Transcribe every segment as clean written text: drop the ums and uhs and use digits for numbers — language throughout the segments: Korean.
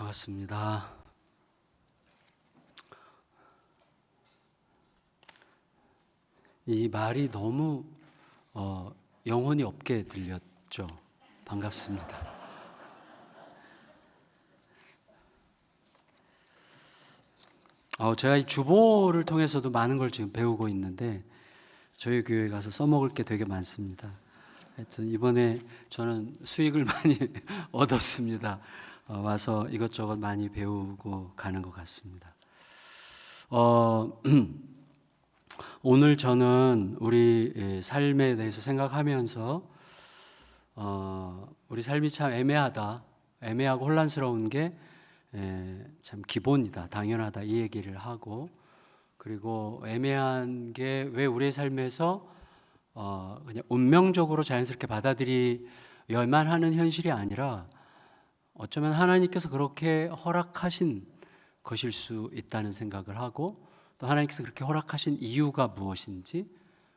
반갑습니다. 이 말이 너무 영혼이 없게 들렸죠. 반갑습니다. 제가 이 주보를 통해서도 많은 걸 지금 배우고 있는데 저희 교회 가서 써먹을 게 되게 많습니다. 하여튼 이번에 저는 수익을 많이 얻었습니다. 와서 이것저것 많이 배우고 가는 것 같습니다. 오늘 저는 우리 삶에 대해서 생각하면서 우리 삶이 참 애매하고 혼란스러운 게 참 기본이다, 당연하다 이 얘기를 하고, 그리고 애매한 게 왜 우리의 삶에서 그냥 운명적으로 자연스럽게 받아들여야만 하는 현실이 아니라 어쩌면 하나님께서 그렇게 허락하신 것일 수 있다는 생각을 하고, 또 하나님께서 그렇게 허락하신 이유가 무엇인지,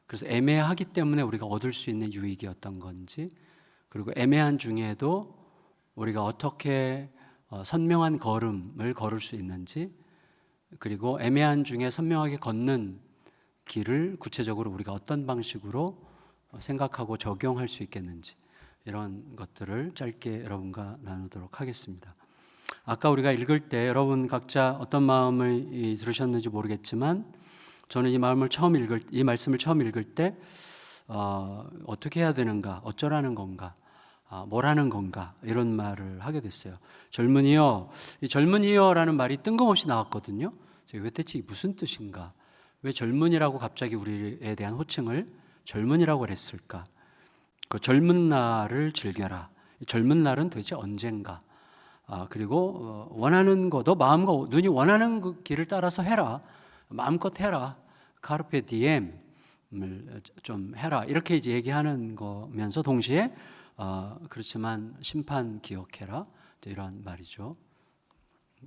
그래서 애매하기 때문에 우리가 얻을 수 있는 유익이 어떤 건지, 그리고 애매한 중에도 우리가 어떻게 선명한 걸음을 걸을 수 있는지, 그리고 애매한 중에 선명하게 걷는 길을 구체적으로 우리가 어떤 방식으로 생각하고 적용할 수 있겠는지, 이런 것들을 짧게 여러분과 나누도록 하겠습니다. 아까 우리가 읽을 때 여러분 각자 어떤 마음을 들으셨는지 모르겠지만, 저는 이 말씀을 처음 읽을 때 어떻게 해야 되는가, 어쩌라는 건가, 뭐라는 건가, 이런 말을 하게 됐어요. 젊은이여, 이 젊은이여라는 말이 뜬금없이 나왔거든요. 왜 대체 무슨 뜻인가? 왜 젊은이라고 갑자기 우리에 대한 호칭을 젊은이라고 그랬을까? 그 젊은 날을 즐겨라. 젊은 날은 도대체 언젠가? 그리고 원하는 거, 너 마음과 눈이 원하는 그 길을 따라서 해라. 마음껏 해라. 카르페 디엠을 좀 해라. 이렇게 이제 얘기하는 거면서 동시에 그렇지만 심판 기억해라. 이런 말이죠.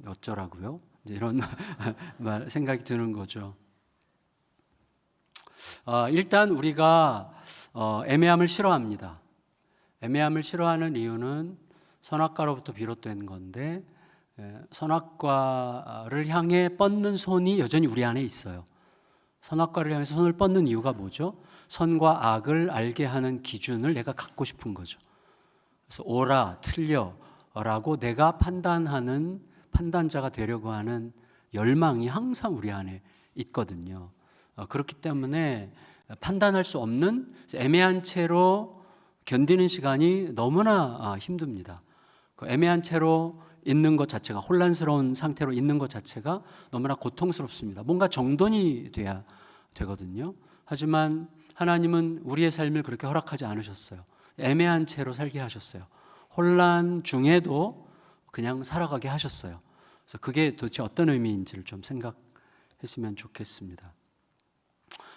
어쩌라고요? 이제 이런 생각이 드는 거죠. 일단 우리가 애매함을 싫어합니다. 애매함을 싫어하는 이유는 선악과로부터 비롯된 건데, 선악과를 향해 뻗는 손이 여전히 우리 안에 있어요. 선악과를 향해서 손을 뻗는 이유가 뭐죠? 선과 악을 알게 하는 기준을 내가 갖고 싶은 거죠. 그래서 옳아, 틀려라고 내가 판단하는 판단자가 되려고 하는 열망이 항상 우리 안에 있거든요. 그렇기 때문에 판단할 수 없는 애매한 채로 견디는 시간이 너무나 힘듭니다. 그 애매한 채로 있는 것 자체가, 혼란스러운 상태로 있는 것 자체가 너무나 고통스럽습니다. 뭔가 정돈이 돼야 되거든요. 하지만 하나님은 우리의 삶을 그렇게 허락하지 않으셨어요. 애매한 채로 살게 하셨어요. 혼란 중에도 그냥 살아가게 하셨어요. 그래서 그게 도대체 어떤 의미인지를 좀 생각했으면 좋겠습니다.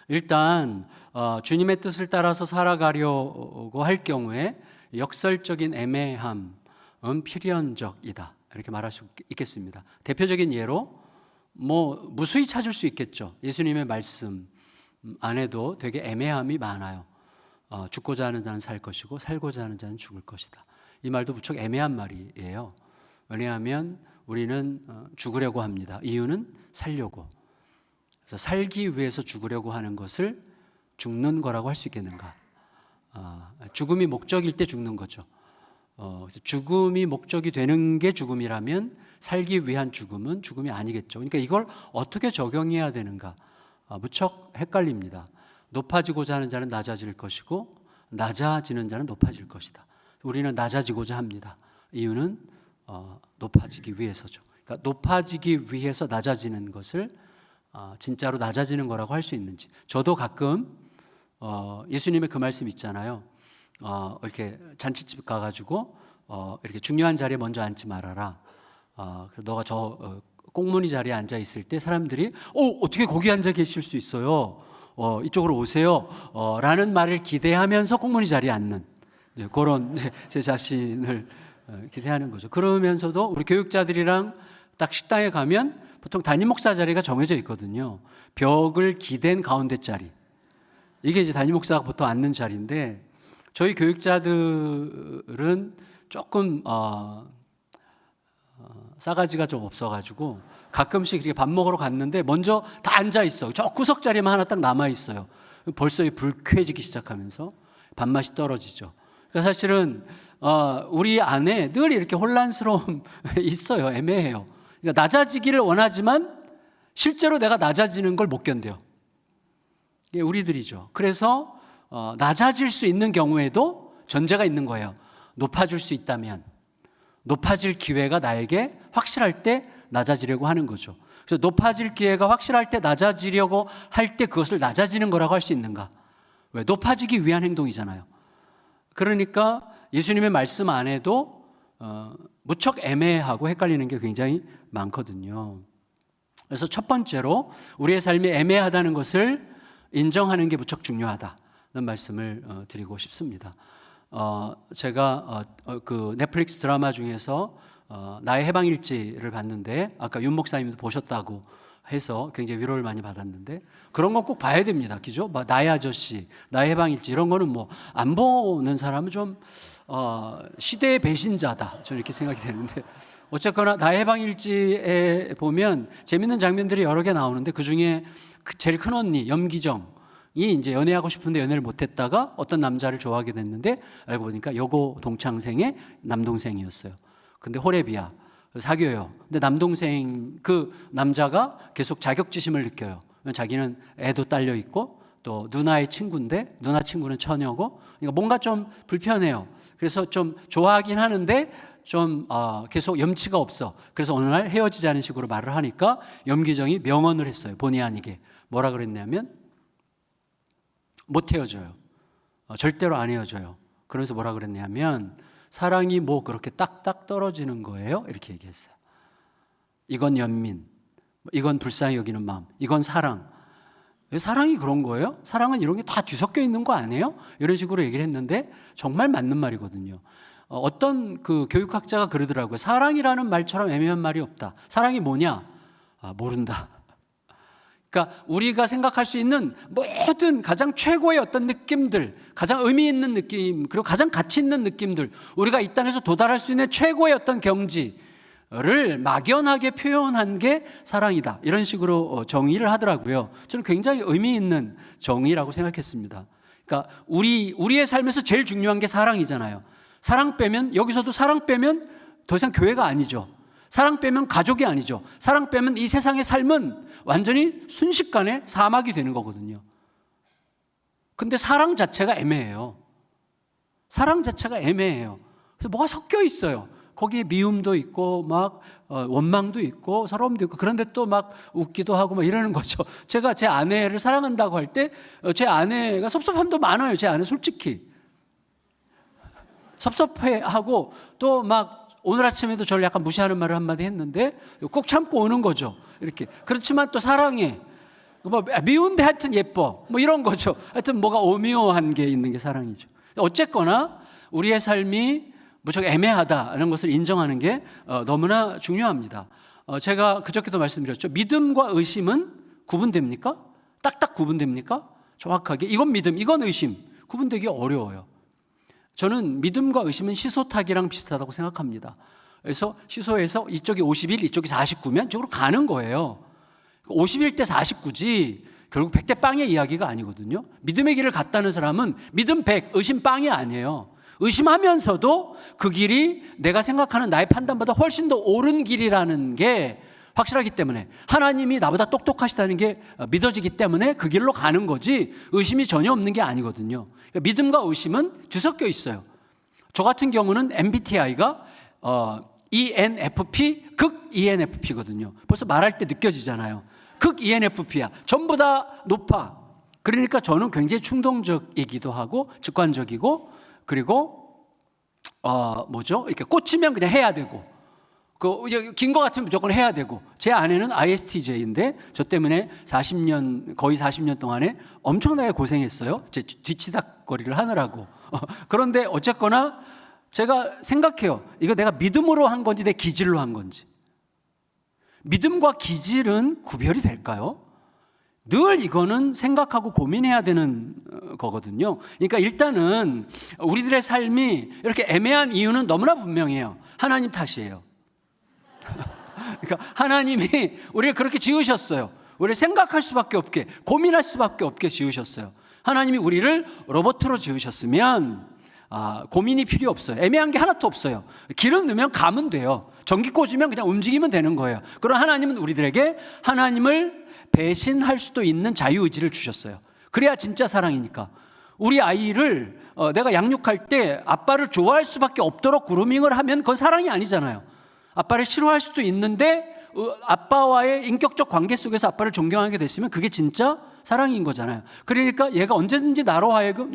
일단 주님의 뜻을 따라서 살아가려고 할 경우에 역설적인 애매함은 필연적이다, 이렇게 말할 수 있겠습니다. 대표적인 예로 무수히 찾을 수 있겠죠. 예수님의 말씀 안에도 되게 애매함이 많아요. 죽고자 하는 자는 살 것이고 살고자 하는 자는 죽을 것이다. 이 말도 무척 애매한 말이에요. 왜냐하면 우리는 죽으려고 합니다. 이유는 살려고. 그래서 살기 위해서 죽으려고 하는 것을 죽는 거라고 할 수 있겠는가? 죽음이 목적일 때 죽는 거죠. 죽음이 목적이 되는 게 죽음이라면 살기 위한 죽음은 죽음이 아니겠죠. 그러니까 이걸 어떻게 적용해야 되는가? 무척 헷갈립니다. 높아지고자 하는 자는 낮아질 것이고 낮아지는 자는 높아질 것이다. 우리는 낮아지고자 합니다. 이유는 높아지기 위해서죠. 그러니까 높아지기 위해서 낮아지는 것을 진짜로 낮아지는 거라고 할 수 있는지. 저도 가끔 예수님의 그 말씀 있잖아요. 이렇게 잔치집 가가지고 이렇게 중요한 자리에 먼저 앉지 말아라. 너가 저 꽁무니 자리에 앉아 있을 때 사람들이 어떻게 거기 앉아 계실 수 있어요? 이쪽으로 오세요. 라는 말을 기대하면서 꽁무니 자리에 앉는, 그런 제 자신을 기대하는 거죠. 그러면서도 우리 교육자들이랑 딱 식당에 가면 보통 담임 목사 자리가 정해져 있거든요. 벽을 기댄 가운데 자리. 이게 이제 담임 목사가 보통 앉는 자리인데, 저희 교육자들은 조금 싸가지가 좀 없어가지고 가끔씩 이렇게 밥 먹으러 갔는데 먼저 다 앉아 있어. 저 구석 자리만 하나 딱 남아 있어요. 벌써 불쾌해지기 시작하면서 밥맛이 떨어지죠. 그러니까 사실은 우리 안에 늘 이렇게 혼란스러움 있어요. 애매해요. 그러니까 낮아지기를 원하지만 실제로 내가 낮아지는 걸 못 견뎌요. 이게 우리들이죠. 그래서 낮아질 수 있는 경우에도 전제가 있는 거예요. 높아질 수 있다면, 높아질 기회가 나에게 확실할 때 낮아지려고 하는 거죠. 그래서 높아질 기회가 확실할 때 낮아지려고 할 때 그것을 낮아지는 거라고 할 수 있는가? 왜? 높아지기 위한 행동이잖아요. 그러니까 예수님의 말씀 안에도 무척 애매하고 헷갈리는 게 굉장히 많거든요. 그래서 첫 번째로 우리의 삶이 애매하다는 것을 인정하는 게 무척 중요하다는 말씀을 드리고 싶습니다. 제가 그 넷플릭스 드라마 중에서 나의 해방일지를 봤는데 아까 윤 목사님도 보셨다고 해서 굉장히 위로를 많이 받았는데 그런 건 꼭 봐야 됩니다. 그죠? 나의 아저씨, 나의 해방일지 이런 거는 뭐 안 보는 사람은 좀 시대의 배신자다. 저는 이렇게 생각이 되는데 어쨌거나 나의 해방일지에 보면 재밌는 장면들이 여러 개 나오는데 그 중에 제일 큰 언니 염기정이 이제 연애하고 싶은데 연애를 못했다가 어떤 남자를 좋아하게 됐는데 알고 보니까 여고 동창생의 남동생이었어요. 근데 호랩이야. 사귀어요. 근데 남동생 그 남자가 계속 자격지심을 느껴요. 자기는 애도 딸려 있고 또 누나의 친구인데 누나 친구는 처녀고 그러니까 뭔가 좀 불편해요. 그래서 좀 좋아하긴 하는데 좀 계속 염치가 없어. 그래서 어느 날 헤어지자는 식으로 말을 하니까 염기정이 명언을 했어요. 본의 아니게. 뭐라 그랬냐면 못 헤어져요. 절대로 안 헤어져요. 그러면서 뭐라 그랬냐면 사랑이 뭐 그렇게 딱딱 떨어지는 거예요? 이렇게 얘기했어요. 이건 연민, 이건 불쌍히 여기는 마음, 이건 사랑. 왜 사랑이 그런 거예요? 사랑은 이런 게 다 뒤섞여 있는 거 아니에요? 이런 식으로 얘기를 했는데 정말 맞는 말이거든요. 어떤 그 교육학자가 그러더라고요. 사랑이라는 말처럼 애매한 말이 없다. 사랑이 뭐냐? 모른다. 그러니까 우리가 생각할 수 있는 모든 가장 최고의 어떤 느낌들, 가장 의미 있는 느낌, 그리고 가장 가치 있는 느낌들, 우리가 이 땅에서 도달할 수 있는 최고의 어떤 경지를 막연하게 표현한 게 사랑이다. 이런 식으로 정의를 하더라고요. 저는 굉장히 의미 있는 정의라고 생각했습니다. 그러니까 우리의 삶에서 제일 중요한 게 사랑이잖아요. 사랑 빼면, 여기서도 사랑 빼면 더 이상 교회가 아니죠. 사랑 빼면 가족이 아니죠. 사랑 빼면 이 세상의 삶은 완전히 순식간에 사막이 되는 거거든요. 근데 사랑 자체가 애매해요. 사랑 자체가 애매해요. 그래서 뭐가 섞여 있어요. 거기에 미움도 있고 막 원망도 있고 서러움도 있고 그런데 또 막 웃기도 하고 막 이러는 거죠. 제가 제 아내를 사랑한다고 할 때 제 아내가 섭섭함도 많아요. 제 아내 솔직히 섭섭해하고 또 막 오늘 아침에도 저를 약간 무시하는 말을 한마디 했는데 꼭 참고 오는 거죠. 이렇게. 그렇지만 또 사랑해. 뭐 미운데 하여튼 예뻐. 뭐 이런 거죠. 하여튼 뭐가 오묘한 게 있는 게 사랑이죠. 어쨌거나 우리의 삶이 무척 애매하다는 것을 인정하는 게 너무나 중요합니다. 제가 그저께도 말씀드렸죠. 믿음과 의심은 구분됩니까? 딱딱 구분됩니까? 정확하게. 이건 믿음, 이건 의심. 구분되기 어려워요. 저는 믿음과 의심은 시소타기랑 비슷하다고 생각합니다. 그래서 시소에서 이쪽이 51, 이쪽이 49면 이쪽으로 가는 거예요. 51대 49지 결국 100대 빵의 이야기가 아니거든요. 믿음의 길을 갔다는 사람은 믿음 100, 의심 빵이 아니에요. 의심하면서도 그 길이 내가 생각하는 나의 판단보다 훨씬 더 옳은 길이라는 게 확실하기 때문에 하나님이 나보다 똑똑하시다는 게 믿어지기 때문에 그 길로 가는 거지 의심이 전혀 없는 게 아니거든요. 그러니까 믿음과 의심은 뒤섞여 있어요. 저 같은 경우는 MBTI가 ENFP, 극 ENFP거든요. 벌써 말할 때 느껴지잖아요. 극 ENFP야. 전부 다 높아. 그러니까 저는 굉장히 충동적이기도 하고 직관적이고 그리고 이렇게 꽂히면 그냥 해야 되고 긴 거 같으면 무조건 해야 되고 제 아내는 ISTJ인데 저 때문에 거의 40년 동안에 엄청나게 고생했어요. 제 뒤치다거리를 하느라고. 그런데 어쨌거나 제가 생각해요. 이거 내가 믿음으로 한 건지 내 기질로 한 건지. 믿음과 기질은 구별이 될까요? 늘 이거는 생각하고 고민해야 되는 거거든요. 그러니까 일단은 우리들의 삶이 이렇게 애매한 이유는 너무나 분명해요. 하나님 탓이에요. 그러니까 하나님이 우리를 그렇게 지으셨어요. 우리를 생각할 수밖에 없게, 고민할 수밖에 없게 지으셨어요. 하나님이 우리를 로봇으로 지으셨으면 고민이 필요 없어요. 애매한 게 하나도 없어요. 기름 넣으면 가면 돼요. 전기 꽂으면 그냥 움직이면 되는 거예요. 그럼 하나님은 우리들에게 하나님을 배신할 수도 있는 자유의지를 주셨어요. 그래야 진짜 사랑이니까. 우리 아이를 내가 양육할 때 아빠를 좋아할 수밖에 없도록 그루밍을 하면 그건 사랑이 아니잖아요. 아빠를 싫어할 수도 있는데 아빠와의 인격적 관계 속에서 아빠를 존경하게 됐으면 그게 진짜 사랑인 거잖아요. 그러니까 얘가 언제든지 나로 하여금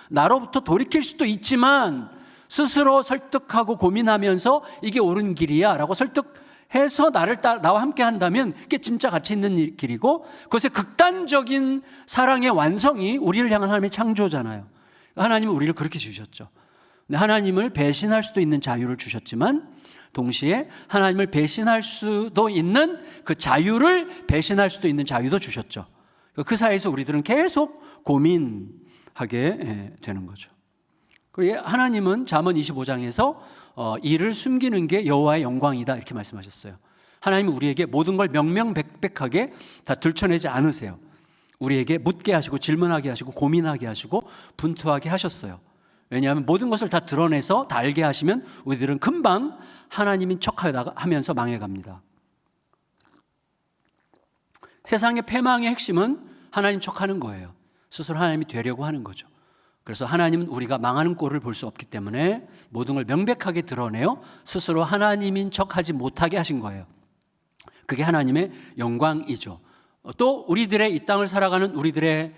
나로부터 돌이킬 수도 있지만 스스로 설득하고 고민하면서 이게 옳은 길이야 라고 설득해서 나와 함께 한다면 그게 진짜 가치 있는 길이고, 그것의 극단적인 사랑의 완성이 우리를 향한 하나님의 창조잖아요. 하나님은 우리를 그렇게 주셨죠. 하나님을 배신할 수도 있는 자유를 주셨지만 동시에 하나님을 배신할 수도 있는 그 자유를 배신할 수도 있는 자유도 주셨죠. 그 사이에서 우리들은 계속 고민하게 되는 거죠. 그리고 하나님은 잠언 25장에서 이를 숨기는 게 여호와의 영광이다 이렇게 말씀하셨어요. 하나님은 우리에게 모든 걸 명명백백하게 다 들춰내지 않으세요. 우리에게 묻게 하시고 질문하게 하시고 고민하게 하시고 분투하게 하셨어요. 왜냐하면 모든 것을 다 드러내서 다 알게 하시면 우리들은 금방 하나님인 척하면서 망해갑니다. 세상의 패망의 핵심은 하나님 척하는 거예요. 스스로 하나님이 되려고 하는 거죠. 그래서 하나님은 우리가 망하는 꼴을 볼 수 없기 때문에 모든 걸 명백하게 드러내어 스스로 하나님인 척하지 못하게 하신 거예요. 그게 하나님의 영광이죠. 또 우리들의 이 땅을 살아가는 우리들의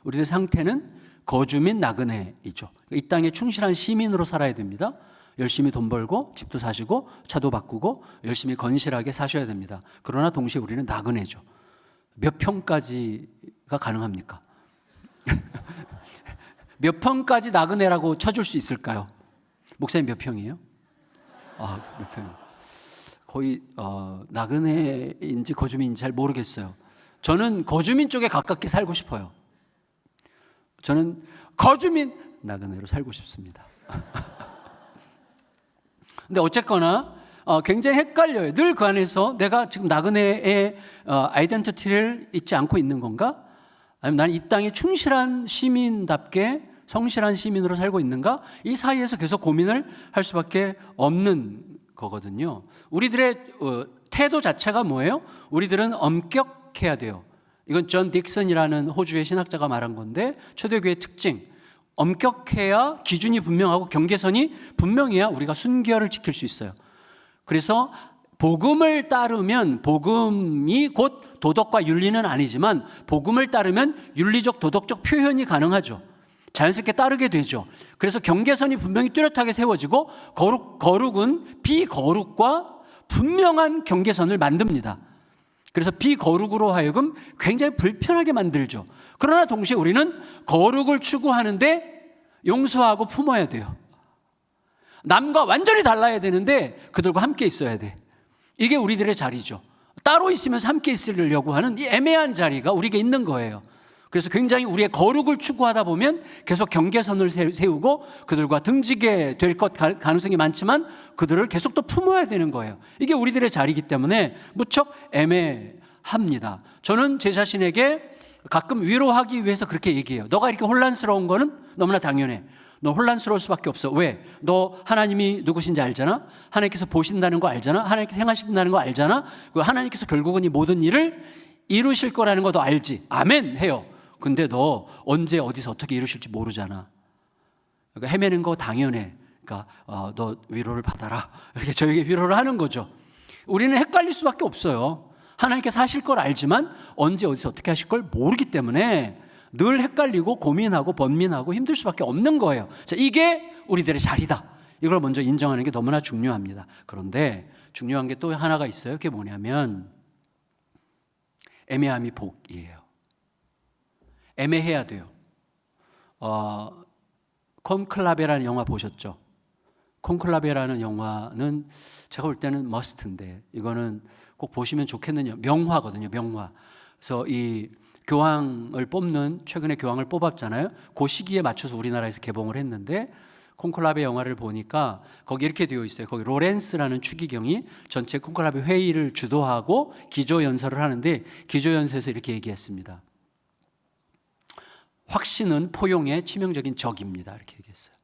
우리들의 상태는 거주 및 나그네이죠. 이 땅에 충실한 시민으로 살아야 됩니다. 열심히 돈 벌고 집도 사시고 차도 바꾸고 열심히 건실하게 사셔야 됩니다. 그러나 동시에 우리는 나그네죠. 몇 평까지가 가능합니까? 몇 평까지 나그네라고 쳐줄 수 있을까요? 목사님 몇 평이에요? 몇 평? 거의 나그네인지 거주민인지 잘 모르겠어요. 저는 거주민 쪽에 가깝게 살고 싶어요. 저는 거주민 나그네로 살고 싶습니다. 근데 어쨌거나 굉장히 헷갈려요. 늘 그 안에서 내가 지금 나그네의 아이덴티티를 잊지 않고 있는 건가? 아니면 나는 이 땅에 충실한 시민답게 성실한 시민으로 살고 있는가? 이 사이에서 계속 고민을 할 수밖에 없는 거거든요. 우리들의 태도 자체가 뭐예요? 우리들은 엄격해야 돼요. 이건 존 딕슨이라는 호주의 신학자가 말한 건데, 초대교회의 특징, 엄격해야 기준이 분명하고 경계선이 분명해야 우리가 순결을 지킬 수 있어요. 그래서 복음을 따르면, 복음이 곧 도덕과 윤리는 아니지만 복음을 따르면 윤리적 도덕적 표현이 가능하죠. 자연스럽게 따르게 되죠. 그래서 경계선이 분명히 뚜렷하게 세워지고 거룩은 비거룩과 분명한 경계선을 만듭니다. 그래서 비거룩으로 하여금 굉장히 불편하게 만들죠. 그러나 동시에 우리는 거룩을 추구하는데 용서하고 품어야 돼요. 남과 완전히 달라야 되는데 그들과 함께 있어야 돼. 이게 우리들의 자리죠. 따로 있으면서 함께 있으려고 하는 이 애매한 자리가 우리에게 있는 거예요. 그래서 굉장히 우리의 거룩을 추구하다 보면 계속 경계선을 세우고 그들과 등지게 될 것 가능성이 많지만 그들을 계속 또 품어야 되는 거예요. 이게 우리들의 자리이기 때문에 무척 애매합니다. 저는 제 자신에게 가끔 위로하기 위해서 그렇게 얘기해요. 너가 이렇게 혼란스러운 거는 너무나 당연해. 너 혼란스러울 수밖에 없어. 왜? 너 하나님이 누구신지 알잖아? 하나님께서 보신다는 거 알잖아? 하나님께서 행하신다는 거 알잖아? 그리고 하나님께서 결국은 이 모든 일을 이루실 거라는 것도 알지. 아멘 해요. 근데 너 언제 어디서 어떻게 이루실지 모르잖아. 그러니까 헤매는 거 당연해. 그러니까 너 위로를 받아라. 이렇게 저에게 위로를 하는 거죠. 우리는 헷갈릴 수밖에 없어요. 하나님께서 하실 걸 알지만 언제 어디서 어떻게 하실 걸 모르기 때문에 늘 헷갈리고 고민하고 번민하고 힘들 수밖에 없는 거예요. 자, 이게 우리들의 자리다. 이걸 먼저 인정하는 게 너무나 중요합니다. 그런데 중요한 게 또 하나가 있어요. 그게 뭐냐면 애매함이 복이에요. 애매해야 돼요. 콘클라베라는 영화 보셨죠? 콘클라베라는 영화는 제가 볼 때는 머스트인데 이거는 꼭 보시면 좋겠는 명화거든요. 명화. 그래서 이 교황을 뽑는 최근에 교황을 뽑았잖아요. 그 시기에 맞춰서 우리나라에서 개봉을 했는데 콘클라베 영화를 보니까 거기 이렇게 되어 있어요. 거기 로렌스라는 추기경이 전체 콘클라베 회의를 주도하고 기조연설을 하는데 기조연설에서 이렇게 얘기했습니다. 확신은 포용의 치명적인 적입니다. 이렇게 얘기했어요.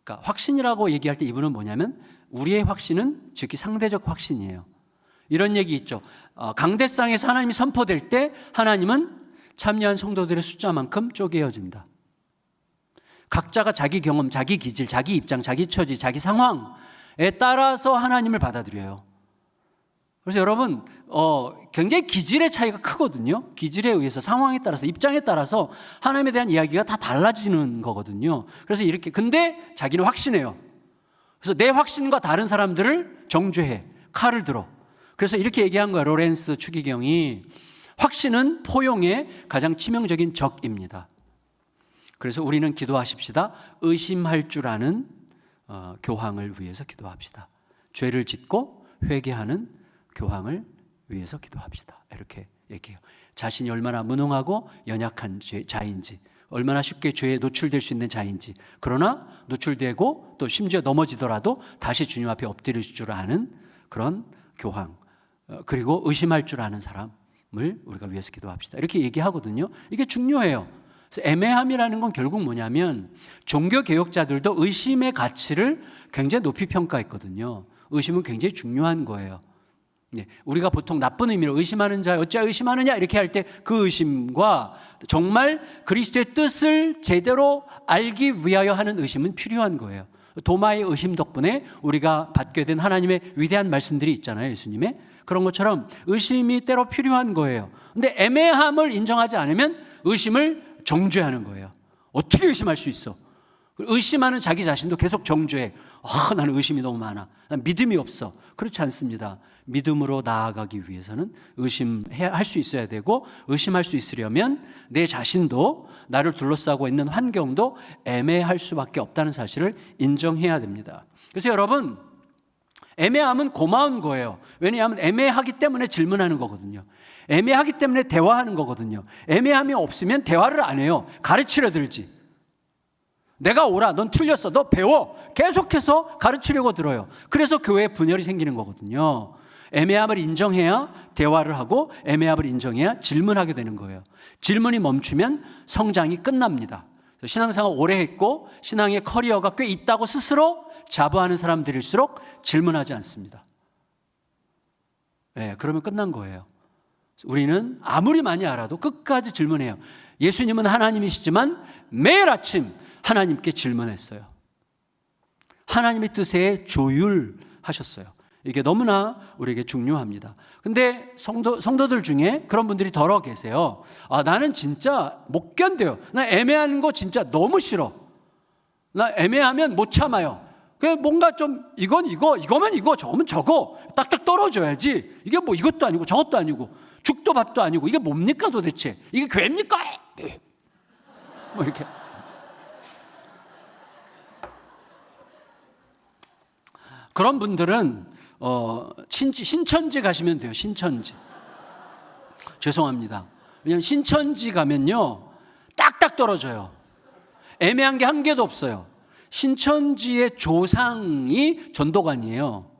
그러니까 확신이라고 얘기할 때 이분은 뭐냐면 우리의 확신은 즉히 상대적 확신이에요. 이런 얘기 있죠. 강대상에서 하나님이 선포될 때 하나님은 참여한 성도들의 숫자만큼 쪼개어진다. 각자가 자기 경험, 자기 기질, 자기 입장, 자기 처지, 자기 상황에 따라서 하나님을 받아들여요. 그래서 여러분 굉장히 기질의 차이가 크거든요. 기질에 의해서, 상황에 따라서, 입장에 따라서 하나님에 대한 이야기가 다 달라지는 거거든요. 그래서 이렇게, 근데 자기는 확신해요. 그래서 내 확신과 다른 사람들을 정죄해, 칼을 들어. 그래서 이렇게 얘기한 거예요. 로렌스 추기경이 확신은 포용의 가장 치명적인 적입니다. 그래서 우리는 기도하십시다. 의심할 줄 아는 교황을 위해서 기도합시다. 죄를 짓고 회개하는 교황을 위해서 기도합시다. 이렇게 얘기해요. 자신이 얼마나 무능하고 연약한 자인지, 얼마나 쉽게 죄에 노출될 수 있는 자인지, 그러나 노출되고 또 심지어 넘어지더라도 다시 주님 앞에 엎드릴 줄 아는 그런 교황, 그리고 의심할 줄 아는 사람을 우리가 위해서 기도합시다. 이렇게 얘기하거든요. 이게 중요해요. 그래서 애매함이라는 건 결국 뭐냐면 종교개혁자들도 의심의 가치를 굉장히 높이 평가했거든요. 의심은 굉장히 중요한 거예요. 우리가 보통 나쁜 의미로 의심하는 자 어찌 의심하느냐 이렇게 할 때 그 의심과 정말 그리스도의 뜻을 제대로 알기 위하여 하는 의심은 필요한 거예요. 도마의 의심 덕분에 우리가 받게 된 하나님의 위대한 말씀들이 있잖아요. 예수님의. 그런 것처럼 의심이 때로 필요한 거예요. 근데 애매함을 인정하지 않으면 의심을 정죄하는 거예요. 어떻게 의심할 수 있어? 의심하는 자기 자신도 계속 정죄해. 나는 의심이 너무 많아. 난 믿음이 없어. 그렇지 않습니다. 믿음으로 나아가기 위해서는 의심할 수 있어야 되고, 의심할 수 있으려면 내 자신도, 나를 둘러싸고 있는 환경도 애매할 수밖에 없다는 사실을 인정해야 됩니다. 그래서 여러분, 애매함은 고마운 거예요. 왜냐하면 애매하기 때문에 질문하는 거거든요. 애매하기 때문에 대화하는 거거든요. 애매함이 없으면 대화를 안 해요. 가르치려 들지. 내가 옳아, 넌 틀렸어, 너 배워. 계속해서 가르치려고 들어요. 그래서 교회에 분열이 생기는 거거든요. 애매함을 인정해야 대화를 하고, 애매함을 인정해야 질문하게 되는 거예요. 질문이 멈추면 성장이 끝납니다. 신앙생활 오래 했고 신앙의 커리어가 꽤 있다고 스스로 자부하는 사람들일수록 질문하지 않습니다. 그러면 끝난 거예요. 우리는 아무리 많이 알아도 끝까지 질문해요. 예수님은 하나님이시지만 매일 아침 하나님께 질문했어요. 하나님의 뜻에 조율하셨어요. 이게 너무나 우리에게 중요합니다. 근데 성도들 중에 그런 분들이 더러 계세요. 나는 진짜 못 견뎌요. 나 애매한 거 진짜 너무 싫어. 나 애매하면 못 참아요. 뭔가 좀 이거면 이거, 저거면 저거 딱딱 떨어져야지. 이게 뭐 이것도 아니고 저것도 아니고 죽도 밥도 아니고 이게 뭡니까 도대체? 이게 괴입니까? 뭐 이렇게. 그런 분들은 신천지 가시면 돼요. 신천지. 죄송합니다. 왜냐하면 신천지 가면요 딱딱 떨어져요. 애매한 게 한 개도 없어요. 신천지의 조상이 전도관이에요.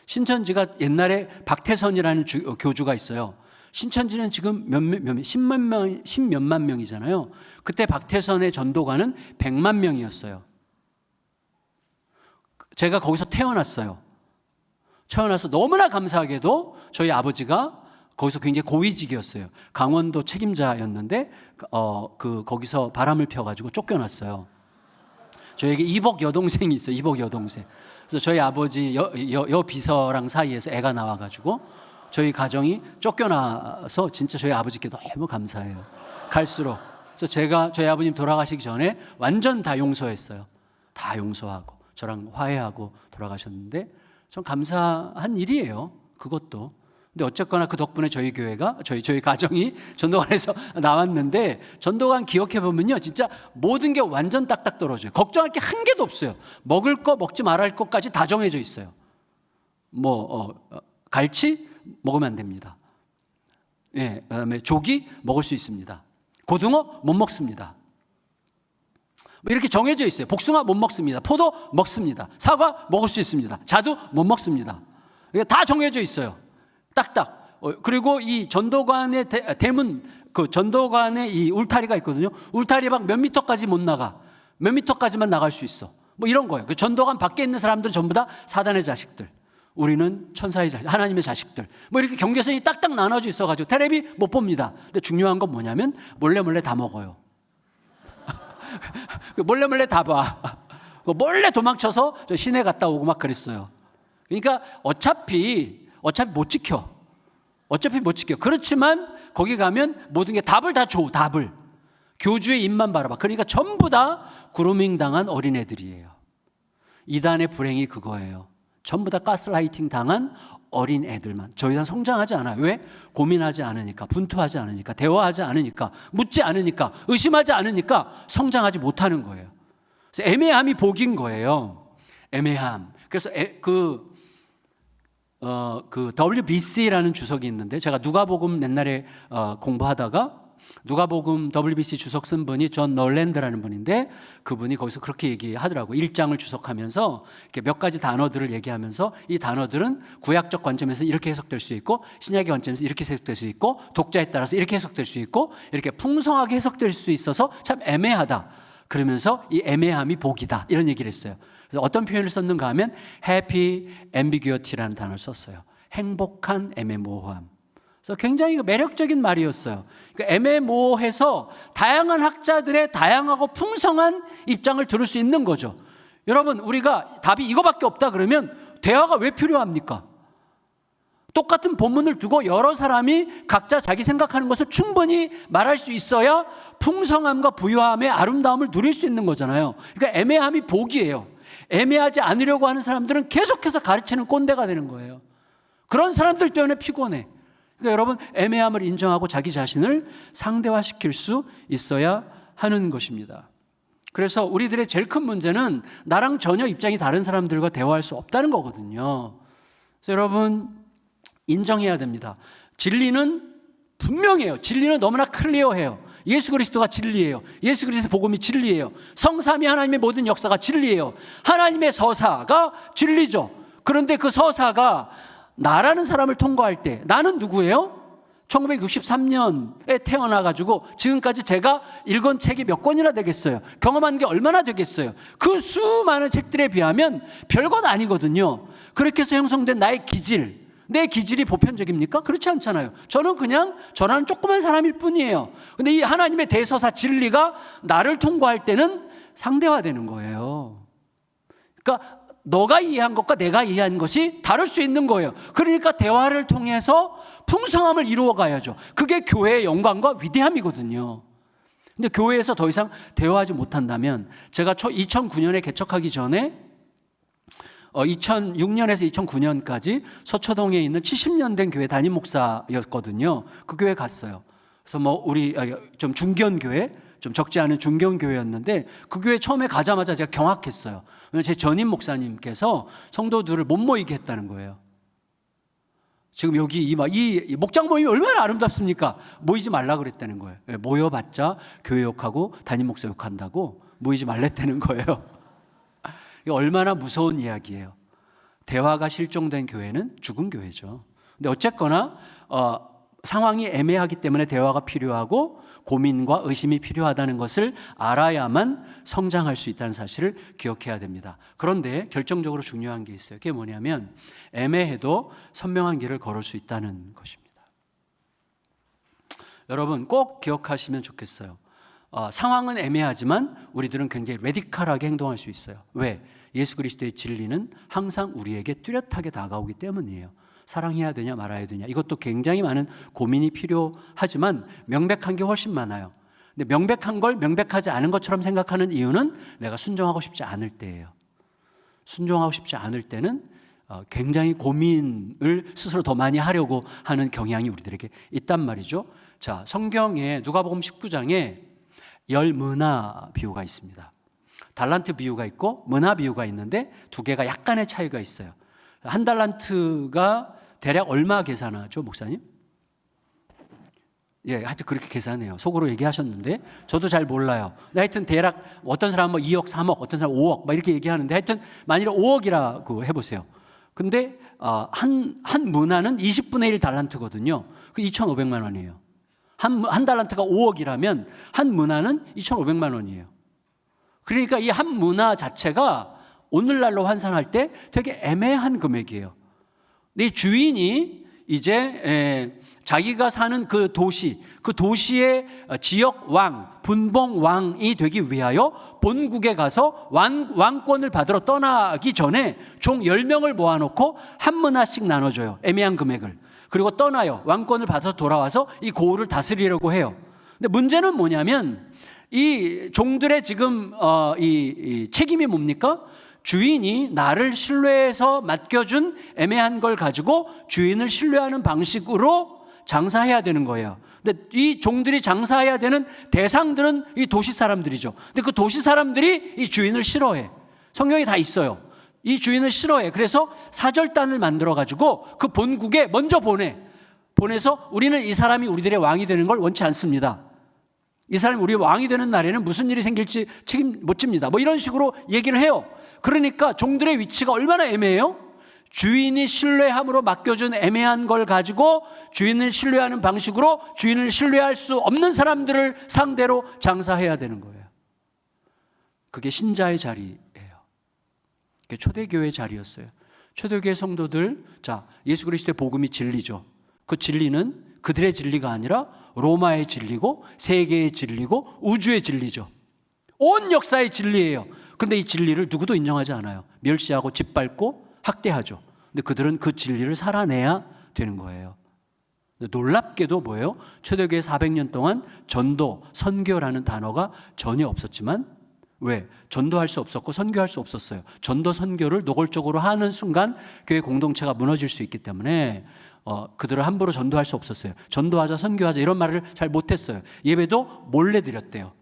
신천지가 옛날에 박태선이라는 교주가 있어요. 신천지는 지금 십몇만 명이잖아요. 그때 박태선의 전도관은 100만 명이었어요. 제가 거기서 태어나서 너무나 감사하게도 저희 아버지가 거기서 굉장히 고위직이었어요. 강원도 책임자였는데 거기서 바람을 펴가지고 쫓겨났어요. 저에게 이복 여동생이 있어요. 이복 여동생. 그래서 저희 아버지 여비서랑 사이에서 애가 나와가지고 저희 가정이 쫓겨나서 진짜 저희 아버지께 너무 감사해요. 갈수록. 그래서 저희 아버님 돌아가시기 전에 완전 다 용서했어요. 다 용서하고 저랑 화해하고 돌아가셨는데 좀 감사한 일이에요. 그것도. 근데 어쨌거나 그 덕분에 저희 교회가 저희 가정이 전도관에서 나왔는데, 전도관 기억해 보면요 진짜 모든 게 완전 딱딱 떨어져요. 걱정할 게 한 개도 없어요. 먹을 거 먹지 말아야 할 것까지 다 정해져 있어요. 갈치 먹으면 안 됩니다. 그다음에 조기 먹을 수 있습니다. 고등어 못 먹습니다. 뭐 이렇게 정해져 있어요. 복숭아 못 먹습니다. 포도 먹습니다. 사과 먹을 수 있습니다. 자두 못 먹습니다. 이게 다 정해져 있어요. 딱딱. 그리고 이 전도관의 대문, 그 전도관의 이 울타리가 있거든요. 울타리 밖 몇 미터까지 못 나가. 몇 미터까지만 나갈 수 있어. 뭐 이런 거예요. 그 전도관 밖에 있는 사람들은 전부 다 사단의 자식들. 우리는 천사의 자식, 하나님의 자식들. 뭐 이렇게 경계선이 딱딱 나눠져 있어가지고 테레비 못 봅니다. 근데 중요한 건 뭐냐면 몰래 다 먹어요. 몰래 다 봐. 몰래 도망쳐서 저 시내 갔다 오고 막 그랬어요. 그러니까 어차피 못 지켜. 그렇지만 거기 가면 모든 게 답을 다 줘. 답을. 교주의 입만 바라봐. 그러니까 전부 다 그루밍 당한 어린애들이에요. 이단의 불행이 그거예요. 전부 다 가스라이팅 당한 어린애들만. 더 이상 성장하지 않아요. 왜? 고민하지 않으니까, 분투하지 않으니까, 대화하지 않으니까, 묻지 않으니까, 의심하지 않으니까 성장하지 못하는 거예요. 그래서 애매함이 복인 거예요. 애매함. 그래서 그 WBC라는 주석이 있는데, 제가 누가복음 옛날에 공부하다가 누가복음 WBC 주석 쓴 분이 존 널랜드라는 분인데, 그분이 거기서 그렇게 얘기하더라고요. 1장을 주석하면서 이렇게 몇 가지 단어들을 얘기하면서 이 단어들은 구약적 관점에서 이렇게 해석될 수 있고, 신약의 관점에서 이렇게 해석될 수 있고, 독자에 따라서 이렇게 해석될 수 있고, 이렇게 풍성하게 해석될 수 있어서 참 애매하다. 그러면서 이 애매함이 복이다. 이런 얘기를 했어요. 그래서 어떤 표현을 썼는가 하면 happy ambiguity라는 단어를 썼어요. 행복한 애매모호함. 그래서 굉장히 매력적인 말이었어요. 그러니까 애매모호해서 다양한 학자들의 다양하고 풍성한 입장을 들을 수 있는 거죠. 여러분, 우리가 답이 이거밖에 없다 그러면 대화가 왜 필요합니까? 똑같은 본문을 두고 여러 사람이 각자 자기 생각하는 것을 충분히 말할 수 있어야 풍성함과 부유함의 아름다움을 누릴 수 있는 거잖아요. 그러니까 애매함이 복이에요. 애매하지 않으려고 하는 사람들은 계속해서 가르치는 꼰대가 되는 거예요. 그런 사람들 때문에 피곤해. 그러니까 여러분, 애매함을 인정하고 자기 자신을 상대화시킬 수 있어야 하는 것입니다. 그래서 우리들의 제일 큰 문제는 나랑 전혀 입장이 다른 사람들과 대화할 수 없다는 거거든요. 그래서 여러분, 인정해야 됩니다. 진리는 분명해요. 진리는 너무나 클리어해요. 예수 그리스도가 진리예요. 예수 그리스도 복음이 진리예요. 성삼위 하나님의 모든 역사가 진리예요. 하나님의 서사가 진리죠. 그런데 그 서사가 나라는 사람을 통과할 때, 나는 누구예요? 1963년에 태어나가지고 지금까지 제가 읽은 책이 몇 권이나 되겠어요? 경험한 게 얼마나 되겠어요? 그 수많은 책들에 비하면 별것 아니거든요. 그렇게 해서 형성된 나의 기질, 내 기질이 보편적입니까? 그렇지 않잖아요. 저는 그냥 저라는 조그만 사람일 뿐이에요. 근데 이 하나님의 대서사 진리가 나를 통과할 때는 상대화되는 거예요. 그러니까 너가 이해한 것과 내가 이해한 것이 다를 수 있는 거예요. 그러니까 대화를 통해서 풍성함을 이루어 가야죠. 그게 교회의 영광과 위대함이거든요. 근데 교회에서 더 이상 대화하지 못한다면, 제가 2009년에 개척하기 전에 2006년에서 2009년까지 서초동에 있는 70년 된 교회 담임 목사였거든요. 그 교회 갔어요. 그래서 우리 좀 중견교회, 좀 적지 않은 중견교회였는데 그 교회 처음에 가자마자 제가 경악했어요. 왜냐하면 제 전임 목사님께서 성도들을 못 모이게 했다는 거예요. 지금 여기 이 목장 모임이 얼마나 아름답습니까? 모이지 말라 그랬다는 거예요. 모여봤자 교회 욕하고 담임 목사 욕한다고 모이지 말랬다는 거예요. 이게 얼마나 무서운 이야기예요. 대화가 실종된 교회는 죽은 교회죠. 근데 어쨌거나 상황이 애매하기 때문에 대화가 필요하고 고민과 의심이 필요하다는 것을 알아야만 성장할 수 있다는 사실을 기억해야 됩니다. 그런데 결정적으로 중요한 게 있어요. 그게 뭐냐면 애매해도 선명한 길을 걸을 수 있다는 것입니다. 여러분 꼭 기억하시면 좋겠어요. 상황은 애매하지만 우리들은 굉장히 레디컬하게 행동할 수 있어요. 왜? 예수 그리스도의 진리는 항상 우리에게 뚜렷하게 다가오기 때문이에요. 사랑해야 되냐 말아야 되냐, 이것도 굉장히 많은 고민이 필요하지만 명백한 게 훨씬 많아요. 근데 명백한 걸 명백하지 않은 것처럼 생각하는 이유는 내가 순종하고 싶지 않을 때예요. 순종하고 싶지 않을 때는 굉장히 고민을 스스로 더 많이 하려고 하는 경향이 우리들에게 있단 말이죠. 자, 성경에 누가복음 19장에 열문화 비유가 있습니다. 달란트 비유가 있고 문화 비유가 있는데 두 개가 약간의 차이가 있어요. 한 달란트가 대략 얼마 계산하죠, 목사님? 예, 하여튼 그렇게 계산해요. 속으로 얘기하셨는데 저도 잘 몰라요. 근데 하여튼 대략 어떤 사람은 뭐 2억, 3억, 어떤 사람은 5억 막 이렇게 얘기하는데 하여튼 만일에 5억이라고 해보세요. 근데 한 문화는 20분의 1 달란트거든요. 그 2,500만 원이에요. 한 달란트가 5억이라면 한 문화는 2,500만 원이에요. 그러니까 이 한 문화 자체가 오늘날로 환산할 때 되게 애매한 금액이에요. 근데 이 주인이 이제 자기가 사는 그 도시의 지역 왕, 분봉 왕이 되기 위하여 본국에 가서 왕권을 받으러 떠나기 전에 총 10명을 모아놓고 한 문화씩 나눠줘요. 애매한 금액을. 그리고 떠나요. 왕권을 받아서 돌아와서 이 고을을 다스리려고 해요. 근데 문제는 뭐냐면 이 종들의 지금 이 책임이 뭡니까? 주인이 나를 신뢰해서 맡겨준 애매한 걸 가지고 주인을 신뢰하는 방식으로 장사해야 되는 거예요. 근데 이 종들이 장사해야 되는 대상들은 이 도시 사람들이죠. 근데 그 도시 사람들이 이 주인을 싫어해. 성경에 다 있어요. 이 주인을 싫어해. 그래서 사절단을 만들어 가지고 그 본국에 먼저 보내서 우리는 이 사람이 우리들의 왕이 되는 걸 원치 않습니다. 이 사람이 우리 왕이 되는 날에는 무슨 일이 생길지 책임 못 집니다. 뭐 이런 식으로 얘기를 해요. 그러니까 종들의 위치가 얼마나 애매해요? 주인이 신뢰함으로 맡겨준 애매한 걸 가지고 주인을 신뢰하는 방식으로 주인을 신뢰할 수 없는 사람들을 상대로 장사해야 되는 거예요. 그게 신자의 자리예요. 그게 초대교회의 자리였어요. 초대교회 성도들, 자, 예수 그리스도의 복음이 진리죠. 그 진리는 그들의 진리가 아니라 로마의 진리고 세계의 진리고 우주의 진리죠. 온 역사의 진리예요. 근데 이 진리를 누구도 인정하지 않아요. 멸시하고 짓밟고 학대하죠. 근데 그들은 그 진리를 살아내야 되는 거예요. 놀랍게도 뭐예요? 초대교회 400년 동안 전도, 선교라는 단어가 전혀 없었지만 왜? 전도할 수 없었고 선교할 수 없었어요. 전도, 선교를 노골적으로 하는 순간 교회 공동체가 무너질 수 있기 때문에 그들을 함부로 전도할 수 없었어요. 전도하자, 선교하자 이런 말을 잘 못했어요. 예배도 몰래 드렸대요.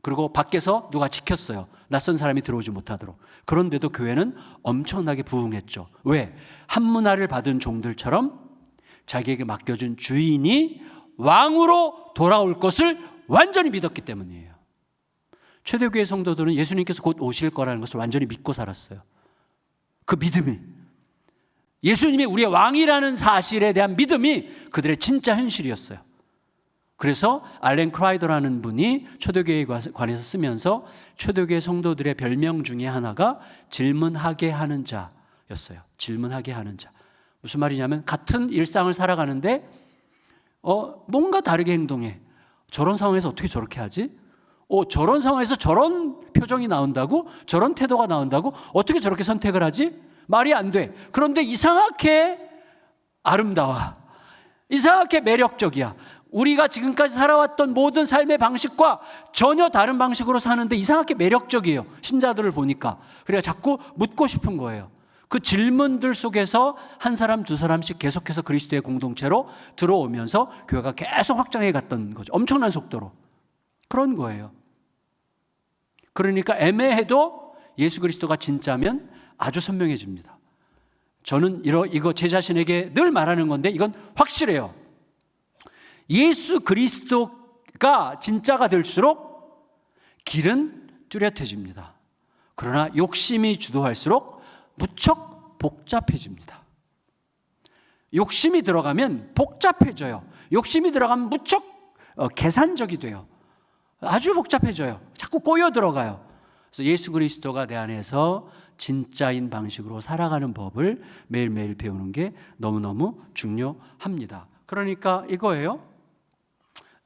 그리고 밖에서 누가 지켰어요. 낯선 사람이 들어오지 못하도록. 그런데도 교회는 엄청나게 부흥했죠. 왜? 한 문화를 받은 종들처럼 자기에게 맡겨준 주인이 왕으로 돌아올 것을 완전히 믿었기 때문이에요. 초대교회 성도들은 예수님께서 곧 오실 거라는 것을 완전히 믿고 살았어요. 그 믿음이, 예수님이 우리의 왕이라는 사실에 대한 믿음이 그들의 진짜 현실이었어요. 그래서 알렌 크라이더라는 분이 초대교회에 관해서 쓰면서 초대교회 성도들의 별명 중에 하나가 질문하게 하는 자였어요. 질문하게 하는 자. 무슨 말이냐면 같은 일상을 살아가는데 뭔가 다르게 행동해. 저런 상황에서 어떻게 저렇게 하지? 저런 상황에서 저런 표정이 나온다고? 저런 태도가 나온다고? 어떻게 저렇게 선택을 하지? 말이 안 돼. 그런데 이상하게 아름다워. 이상하게 매력적이야. 우리가 지금까지 살아왔던 모든 삶의 방식과 전혀 다른 방식으로 사는데 이상하게 매력적이에요. 신자들을 보니까. 그래서 자꾸 묻고 싶은 거예요. 그 질문들 속에서 한 사람, 두 사람씩 계속해서 그리스도의 공동체로 들어오면서 교회가 계속 확장해 갔던 거죠. 엄청난 속도로. 그런 거예요. 그러니까 애매해도 예수 그리스도가 진짜면 아주 선명해집니다. 저는 이거 제 자신에게 늘 말하는 건데 이건 확실해요. 예수 그리스도가 진짜가 될수록 길은 뚜렷해집니다. 그러나 욕심이 주도할수록 무척 복잡해집니다. 욕심이 들어가면 복잡해져요. 욕심이 들어가면 무척 계산적이 돼요. 아주 복잡해져요. 자꾸 꼬여 들어가요. 그래서 예수 그리스도가 내 안에서 진짜인 방식으로 살아가는 법을 매일매일 배우는 게 너무너무 중요합니다. 그러니까 이거예요.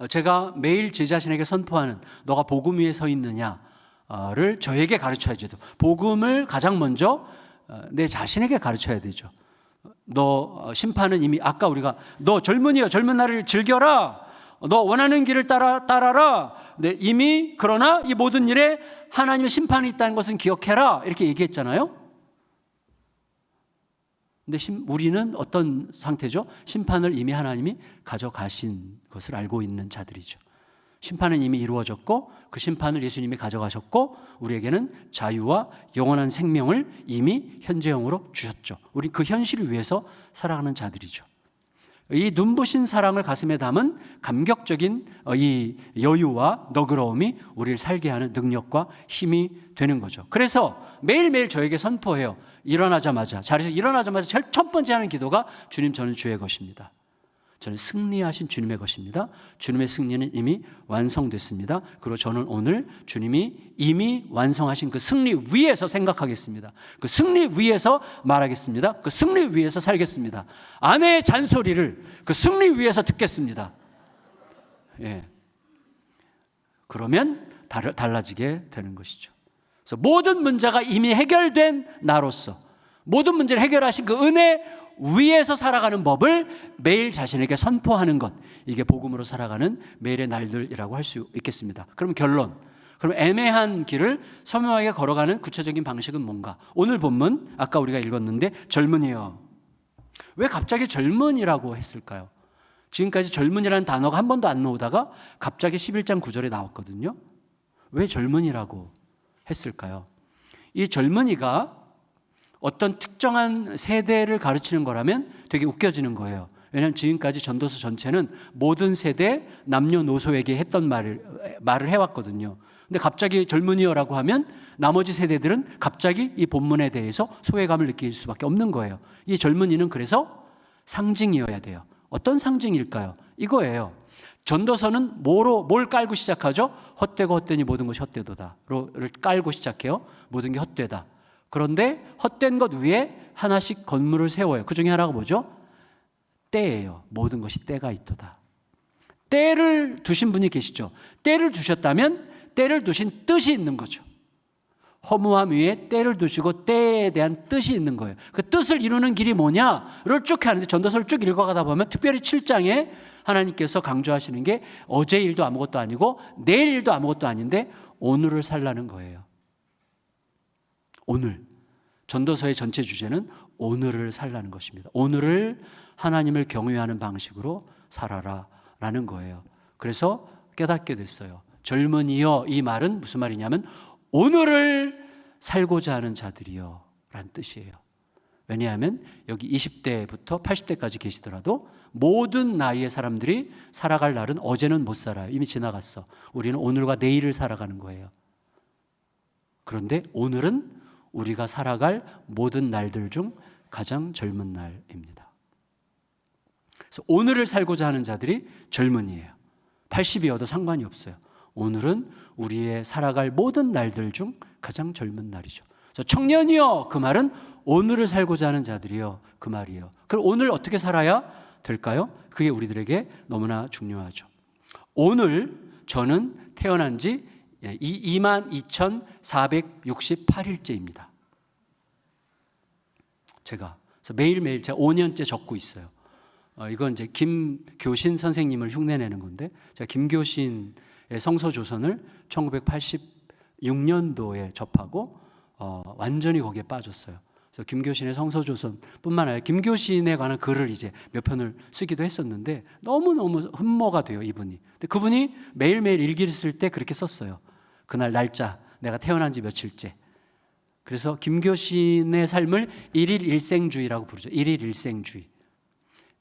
제가 매일 제 자신에게 선포하는 너가 복음 위에 서 있느냐를 저에게 가르쳐야죠. 복음을 가장 먼저 내 자신에게 가르쳐야 되죠. 너 심판은 이미 아까 우리가 너 젊은이여 젊은 날을 즐겨라. 너 원하는 길을 따라라. 네, 이미 그러나 이 모든 일에 하나님의 심판이 있다는 것은 기억해라. 이렇게 얘기했잖아요. 근데 우리는 어떤 상태죠? 심판을 이미 하나님이 가져가신 것을 알고 있는 자들이죠. 심판은 이미 이루어졌고 그 심판을 예수님이 가져가셨고 우리에게는 자유와 영원한 생명을 이미 현재형으로 주셨죠. 우리 그 현실을 위해서 살아가는 자들이죠. 이 눈부신 사랑을 가슴에 담은 감격적인 이 여유와 너그러움이 우리를 살게 하는 능력과 힘이 되는 거죠. 그래서 매일매일 저에게 선포해요. 일어나자마자, 자리에서 일어나자마자 제일 첫 번째 하는 기도가 주님, 저는 주의 것입니다. 저는 승리하신 주님의 것입니다. 주님의 승리는 이미 완성됐습니다. 그리고 저는 오늘 주님이 이미 완성하신 그 승리 위에서 생각하겠습니다. 그 승리 위에서 말하겠습니다. 그 승리 위에서 살겠습니다. 아내의 잔소리를 그 승리 위에서 듣겠습니다. 예. 그러면 달라지게 되는 것이죠. 그래서 모든 문제가 이미 해결된 나로서 모든 문제를 해결하신 그 은혜 위에서 살아가는 법을 매일 자신에게 선포하는 것, 이게 복음으로 살아가는 매일의 날들이라고 할 수 있겠습니다. 그럼 결론, 그럼 애매한 길을 선명하게 걸어가는 구체적인 방식은 뭔가? 오늘 본문 아까 우리가 읽었는데 젊은이요. 왜 갑자기 젊은이라고 했을까요? 지금까지 젊은이라는 단어가 한 번도 안 나오다가 갑자기 11장 9절에 나왔거든요. 왜 젊은이라고 했을까요? 이 젊은이가 어떤 특정한 세대를 가르치는 거라면 되게 웃겨지는 거예요. 왜냐하면 지금까지 전도서 전체는 모든 세대 남녀노소에게 했던 말을 해왔거든요. 근데 갑자기 젊은이여라고 하면 나머지 세대들은 갑자기 이 본문에 대해서 소외감을 느낄 수밖에 없는 거예요. 이 젊은이는 그래서 상징이어야 돼요. 어떤 상징일까요? 이거예요. 전도서는 뭘 깔고 시작하죠? 헛되고 헛되니 모든 것이 헛되도다를 깔고 시작해요. 모든 게 헛되다. 그런데 헛된 것 위에 하나씩 건물을 세워요. 그 중에 하나가 뭐죠? 때예요. 모든 것이 때가 있도다. 때를 두신 분이 계시죠. 때를 두셨다면 때를 두신 뜻이 있는 거죠. 허무함 위에 때를 두시고 때에 대한 뜻이 있는 거예요. 그 뜻을 이루는 길이 뭐냐를 쭉 하는데 전도서를 쭉 읽어가다 보면 특별히 7장에 하나님께서 강조하시는 게 어제 일도 아무것도 아니고 내일 일도 아무것도 아닌데 오늘을 살라는 거예요. 오늘. 전도서의 전체 주제는 오늘을 살라는 것입니다. 오늘을 하나님을 경외하는 방식으로 살아라 라는 거예요. 그래서 깨닫게 됐어요. 젊은이여, 이 말은 무슨 말이냐면 오늘을 살고자 하는 자들이여 라는 뜻이에요. 왜냐하면 여기 20대부터 80대까지 계시더라도 모든 나이의 사람들이 살아갈 날은 어제는 못 살아요. 이미 지나갔어. 우리는 오늘과 내일을 살아가는 거예요. 그런데 오늘은 우리가 살아갈 모든 날들 중 가장 젊은 날입니다. 그래서 오늘을 살고자 하는 자들이 젊은이에요. 80이어도 상관이 없어요. 오늘은 우리의 살아갈 모든 날들 중 가장 젊은 날이죠. 그래서 청년이여, 그 말은 오늘을 살고자 하는 자들이요, 그 말이에요. 그럼 오늘 어떻게 살아야 될까요? 그게 우리들에게 너무나 중요하죠. 오늘 저는 태어난 지 22,468일째입니다. 제가 매일매일 제가 5년째 적고 있어요. 이건 이제 김교신 선생님을 흉내내는 건데, 제가 김교신의 성서조선을 1986년도에 접하고 완전히 거기에 빠졌어요. 그래서 김교신의 성서조선뿐만 아니라 김교신에 관한 글을 이제 몇 편을 쓰기도 했었는데 너무너무 흠모가 돼요, 이분이. 근데 그분이 매일매일 일기를 쓸 때 그렇게 썼어요. 그날 날짜, 내가 태어난 지 며칠째. 그래서 김교신의 삶을 일일 일생주의라고 부르죠. 일일 일생주의.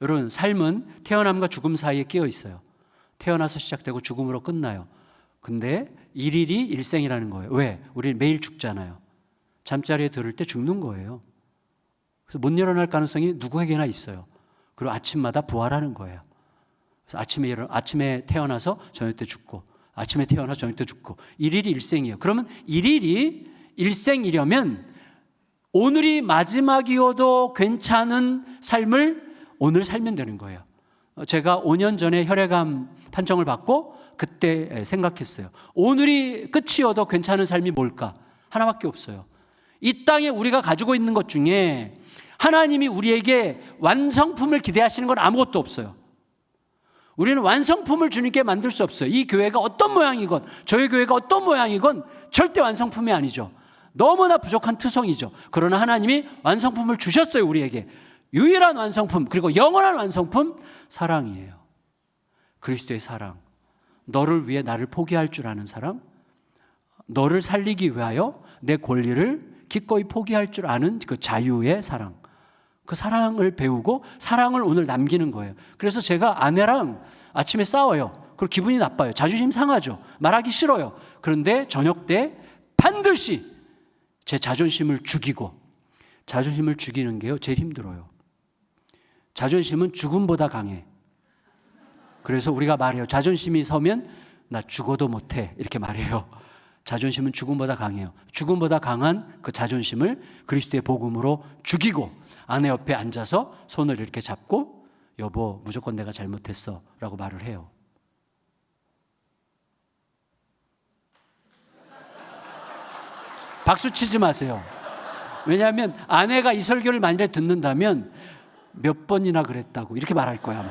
여러분, 삶은 태어남과 죽음 사이에 끼어 있어요. 태어나서 시작되고 죽음으로 끝나요. 근데 일일이 일생이라는 거예요. 왜? 우리는 매일 죽잖아요. 잠자리에 들을 때 죽는 거예요. 그래서 못 일어날 가능성이 누구에게나 있어요. 그리고 아침마다 부활하는 거예요. 그래서 아침에 태어나서 저녁 때 죽고, 아침에 태어나 저녁 때 죽고, 일일이 일생이에요. 그러면 일일이 일생이려면 오늘이 마지막이어도 괜찮은 삶을 오늘 살면 되는 거예요. 제가 5년 전에 혈액암 판정을 받고 그때 생각했어요. 오늘이 끝이어도 괜찮은 삶이 뭘까? 하나밖에 없어요. 이 땅에 우리가 가지고 있는 것 중에 하나님이 우리에게 완성품을 기대하시는 건 아무것도 없어요. 우리는 완성품을 주님께 만들 수 없어요. 이 교회가 어떤 모양이건 저희 교회가 어떤 모양이건 절대 완성품이 아니죠. 너무나 부족한 투성이죠. 그러나 하나님이 완성품을 주셨어요. 우리에게 유일한 완성품, 그리고 영원한 완성품, 사랑이에요. 그리스도의 사랑, 너를 위해 나를 포기할 줄 아는 사랑, 너를 살리기 위하여 내 권리를 기꺼이 포기할 줄 아는 그 자유의 사랑, 그 사랑을 배우고 사랑을 오늘 남기는 거예요. 그래서 제가 아내랑 아침에 싸워요. 그리고 기분이 나빠요. 자존심 상하죠. 말하기 싫어요. 그런데 저녁 때 반드시 제 자존심을 죽이고, 자존심을 죽이는 게요 제일 힘들어요. 자존심은 죽음보다 강해. 그래서 우리가 말해요. 자존심이 서면 나 죽어도 못해, 이렇게 말해요. 자존심은 죽음보다 강해요. 죽음보다 강한 그 자존심을 그리스도의 복음으로 죽이고 아내 옆에 앉아서 손을 이렇게 잡고 여보 무조건 내가 잘못했어 라고 말을 해요. 박수 치지 마세요. 왜냐하면 아내가 이 설교를 만일에 듣는다면 몇 번이나 그랬다고 이렇게 말할 거야.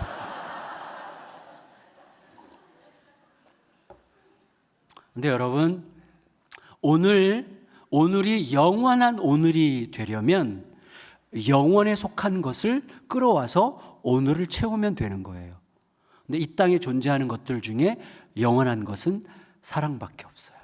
근데 여러분, 오늘이 영원한 오늘이 되려면 영원에 속한 것을 끌어와서 오늘을 채우면 되는 거예요. 근데 이 땅에 존재하는 것들 중에 영원한 것은 사랑밖에 없어요.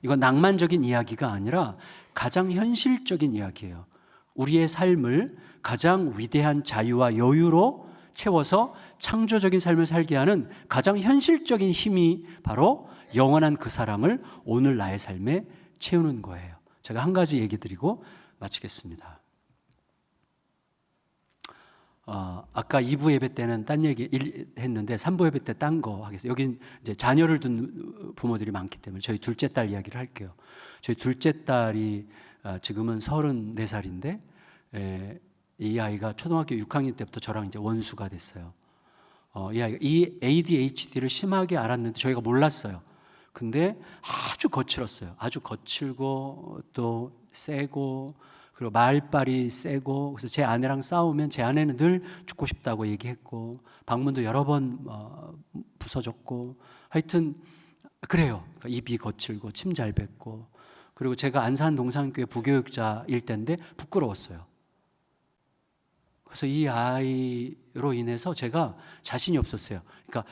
이건 낭만적인 이야기가 아니라 가장 현실적인 이야기예요. 우리의 삶을 가장 위대한 자유와 여유로 채워서 창조적인 삶을 살게 하는 가장 현실적인 힘이 바로 영원한 그 사랑을 오늘 나의 삶에 채우는 거예요. 제가 한 가지 얘기 드리고 마치겠습니다. 아까 2부 예배 때는 딴 얘기 했는데 3부 예배 때 딴 거 하겠어요. 여긴 이제 자녀를 둔 부모들이 많기 때문에 저희 둘째 딸 이야기를 할게요. 저희 둘째 딸이 지금은 34살인데 이 아이가 초등학교 6학년 때부터 저랑 이제 원수가 됐어요. 이 아이가 이 ADHD를 심하게 알았는데 저희가 몰랐어요. 근데 아주 거칠었어요. 아주 거칠고 또 세고 그리고 말빨이 세고, 그래서 제 아내랑 싸우면 제 아내는 늘 죽고 싶다고 얘기했고 방문도 여러 번 부서졌고 하여튼 그래요. 그러니까 입이 거칠고 침 잘 뱉고, 그리고 제가 안산 동산교회 부교육자일 때인데 부끄러웠어요. 그래서 이 아이로 인해서 제가 자신이 없었어요. 그러니까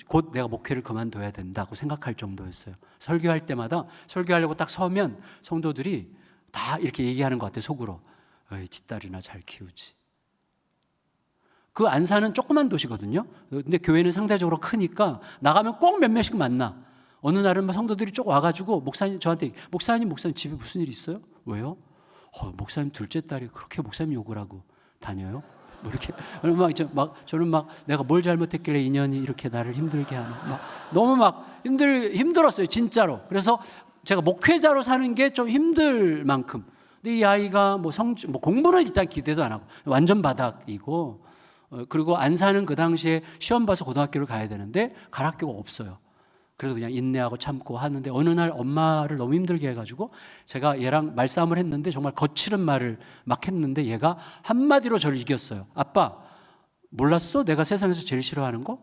곧 내가 목회를 그만둬야 된다고 생각할 정도였어요. 설교할 때마다 설교하려고 딱 서면 성도들이 다 이렇게 얘기하는 것 같아요. 속으로 지 딸이나 잘 키우지. 그 안산은 조그만 도시거든요. 근데 교회는 상대적으로 크니까 나가면 꼭 몇 명씩 만나. 어느 날은 성도들이 쭉 와가지고 목사님 저한테 목사님 집에 무슨 일 있어요? 왜요? 목사님 둘째 딸이 그렇게 목사님 욕을 하고 다녀요? 뭐 이렇게 저는 막 내가 뭘 잘못했길래 인연이 이렇게 나를 힘들게 하나, 너무 힘들었어요 진짜로. 그래서 제가 목회자로 사는 게 좀 힘들 만큼. 근데 이 아이가 공부는 일단 기대도 안 하고 완전 바닥이고, 그리고 안산은 그 당시에 시험 봐서 고등학교를 가야 되는데 갈 학교가 없어요. 그래서 그냥 인내하고 참고 하는데 어느 날 엄마를 너무 힘들게 해가지고 제가 얘랑 말싸움을 했는데 정말 거칠은 말을 막 했는데 얘가 한마디로 저를 이겼어요. 아빠 몰랐어? 내가 세상에서 제일 싫어하는 거?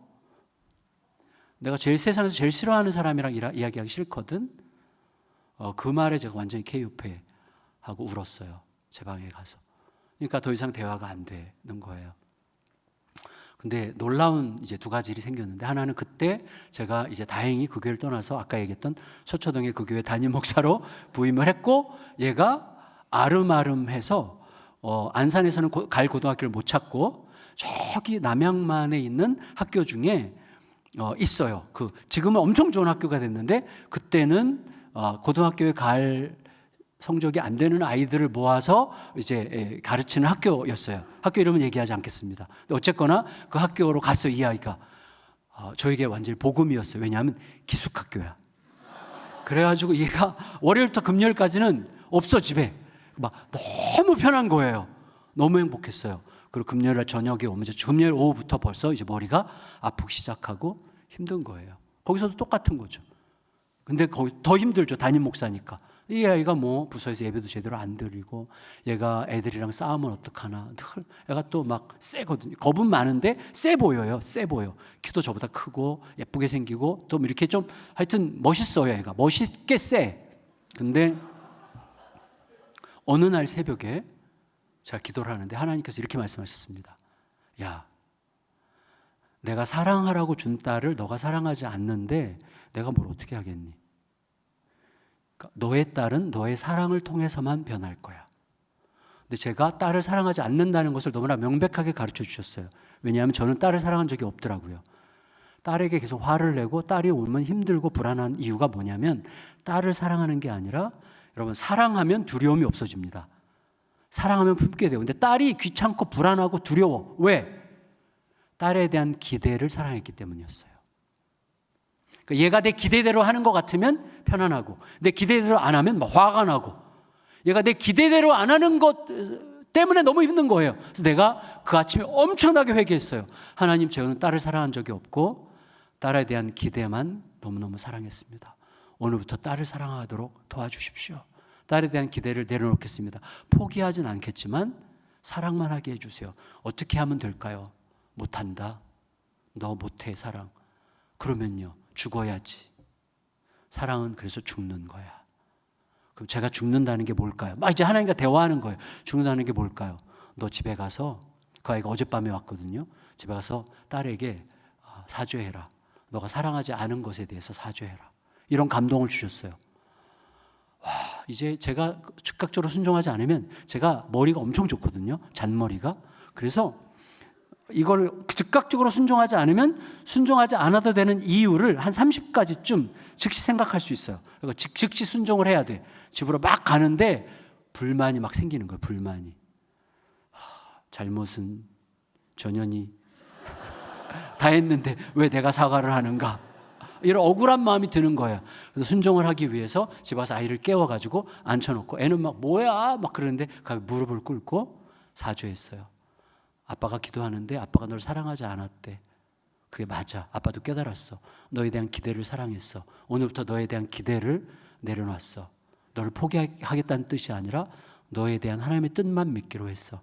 내가 세상에서 제일 싫어하는 사람이랑 이야기하기 싫거든. 그 말에 제가 완전히 KUP하고 울었어요. 제 방에 가서. 그러니까 더 이상 대화가 안 되는 거예요. 근데 놀라운 이제 두 가지 일이 생겼는데, 하나는 그때 제가 이제 다행히 그 교회를 떠나서 아까 얘기했던 서초동의 그 교회 담임 목사로 부임을 했고, 얘가 아름아름해서 안산에서는 갈 고등학교를 못 찾고 저기 남양만에 있는 학교 중에 있어요. 지금은 엄청 좋은 학교가 됐는데 그때는 고등학교에 갈 성적이 안 되는 아이들을 모아서 이제 가르치는 학교였어요. 학교 이름은 얘기하지 않겠습니다. 어쨌거나 그 학교로 갔어요. 이 아이가 저에게 완전히 복음이었어요. 왜냐하면 기숙학교야. 그래가지고 얘가 월요일부터 금요일까지는 없어 집에. 너무 편한 거예요. 너무 행복했어요. 그리고 금요일 저녁에 오면 금요일 오후부터 벌써 이제 머리가 아프기 시작하고 힘든 거예요. 거기서도 똑같은 거죠. 근데 거기 더 힘들죠. 담임 목사니까. 이 아이가 부서에서 예배도 제대로 안 드리고, 얘가 애들이랑 싸우면 어떡하나. 애가 또 세거든요. 겁은 많은데 세 보여요. 세 보여. 키도 저보다 크고 예쁘게 생기고 또 이렇게 좀 하여튼 멋있어요. 애가 멋있게 세. 근데 어느 날 새벽에 제가 기도를 하는데 하나님께서 이렇게 말씀하셨습니다. 야, 내가 사랑하라고 준 딸을 너가 사랑하지 않는데 내가 뭘 어떻게 하겠니? 너의 딸은 너의 사랑을 통해서만 변할 거야. 근데 제가 딸을 사랑하지 않는다는 것을 너무나 명백하게 가르쳐 주셨어요. 왜냐하면 저는 딸을 사랑한 적이 없더라고요. 딸에게 계속 화를 내고 딸이 오면 힘들고 불안한 이유가 뭐냐면 딸을 사랑하는 게 아니라 여러분 사랑하면 두려움이 없어집니다. 사랑하면 품게 되고 근데 딸이 귀찮고 불안하고 두려워. 왜? 딸에 대한 기대를 사랑했기 때문이었어요. 그러니까 얘가 내 기대대로 하는 것 같으면 편안하고 내 기대대로 안 하면 막 화가 나고 얘가 내 기대대로 안 하는 것 때문에 너무 힘든 거예요. 그래서 내가 그 아침에 엄청나게 회개했어요. 하나님, 저는 딸을 사랑한 적이 없고 딸에 대한 기대만 너무너무 사랑했습니다. 오늘부터 딸을 사랑하도록 도와주십시오. 딸에 대한 기대를 내려놓겠습니다. 포기하진 않겠지만 사랑만 하게 해주세요. 어떻게 하면 될까요? 못한다. 너 못해, 사랑. 그러면요, 죽어야지. 사랑은 그래서 죽는 거야. 그럼 제가 죽는다는 게 뭘까요? 막 이제 하나님과 대화하는 거예요. 죽는다는 게 뭘까요? 너 집에 가서, 그 아이가 어젯밤에 왔거든요. 집에 가서 딸에게 사죄해라. 너가 사랑하지 않은 것에 대해서 사죄해라. 이런 감동을 주셨어요. 와, 이제 제가 즉각적으로 순종하지 않으면 제가 머리가 엄청 좋거든요. 잔머리가. 그래서 이걸 즉각적으로 순종하지 않으면 순종하지 않아도 되는 이유를 한 30가지쯤 즉시 생각할 수 있어요. 그러니까 즉시 순종을 해야 돼. 집으로 막 가는데 불만이 막 생기는 거예요. 불만이. 잘못은 전현이 다 했는데 왜 내가 사과를 하는가? 이런 억울한 마음이 드는 거예요. 그래서 순종을 하기 위해서 집에 와서 아이를 깨워가지고 앉혀놓고 애는 막 뭐야? 막 그러는데 무릎을 꿇고 사죄했어요. 아빠가 기도하는데 아빠가 널 사랑하지 않았대. 그게 맞아. 아빠도 깨달았어. 너에 대한 기대를 사랑했어. 오늘부터 너에 대한 기대를 내려놨어. 너를 포기하겠다는 뜻이 아니라 너에 대한 하나님의 뜻만 믿기로 했어.